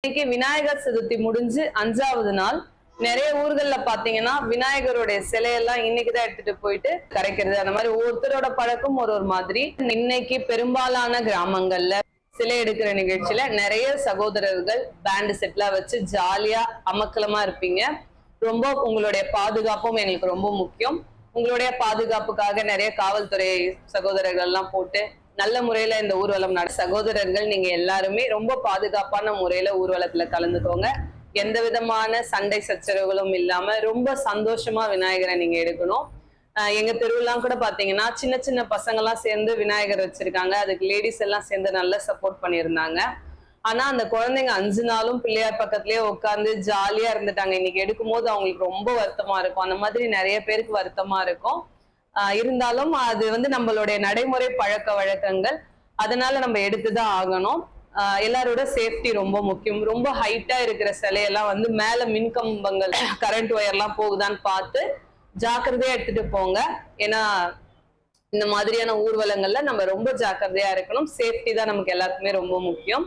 இன்னைக்கு விநாயகர் சதுர்த்தி முடிஞ்சு 5வது நாள். நிறைய ஊர்கள்ல பாத்தீங்கன்னா விநாயகருடைய சிலையெல்லாம் இன்னைக்குதான் எடுத்துட்டு போயிட்டு கரைக்கிறது. அந்த மாதிரி ஒவ்வொருத்தரோட பழக்கம் ஒரு மாதிரி. இன்னைக்கு பெரும்பாலான கிராமங்கள்ல சிலை எடுக்கிற நிகழ்ச்சியில நிறைய சகோதரர்கள் பேண்ட் செட்லாம் வச்சு ஜாலியா அமக்கலமா இருப்பீங்க. ரொம்ப உங்களுடைய பாதுகாப்பும் எங்களுக்கு ரொம்ப முக்கியம். உங்களுடைய பாதுகாப்புக்காக நிறைய காவல்துறை சகோதரர்கள் எல்லாம் போட்டு நல்ல முறையில இந்த ஊர்வலம் சகோதரர்கள் நீங்க எல்லாருமே ரொம்ப பாதுகாப்பான முறையில ஊர்வலத்துல கலந்துக்கோங்க. எந்த விதமான சண்டை சச்சரவுகளும் இல்லாம ரொம்ப சந்தோஷமா விநாயகரை நீங்க எடுக்கணும். எங்க தெருவெல்லாம் கூட பாத்தீங்கன்னா சின்ன சின்ன பசங்க எல்லாம் சேர்ந்து விநாயகர் வச்சிருக்காங்க. அதுக்கு லேடிஸ் எல்லாம் சேர்ந்து நல்லா சப்போர்ட் பண்ணியிருந்தாங்க. ஆனா அந்த குழந்தைங்க 5 நாளும் பிள்ளையார் பக்கத்துலயே உட்காந்து ஜாலியா இருந்துட்டாங்க. இன்னைக்கு எடுக்கும் போது அவங்களுக்கு ரொம்ப வருத்தமா இருக்கும். அந்த மாதிரி நிறைய பேருக்கு வருத்தமா இருக்கும். இருந்தாலும் அது நம்மளுடைய நடைமுறை பழக்க வழக்கங்கள். அதனால நம்ம எடுத்துதான் ஆகணும். எல்லாரோட சேஃப்டி ரொம்ப முக்கியம். ரொம்ப ஹைட்டா இருக்கிற சிலையெல்லாம் மேல மின்கம்பங்கள் கரண்ட் ஒயர் எல்லாம் போகுதான்னு பார்த்து ஜாக்கிரதையா எடுத்துட்டு போங்க. ஏன்னா இந்த மாதிரியான ஊர்வலங்கள்ல நம்ம ரொம்ப ஜாக்கிரதையா இருக்கணும். சேஃப்டி தான் நமக்கு எல்லாருக்குமே ரொம்ப முக்கியம்.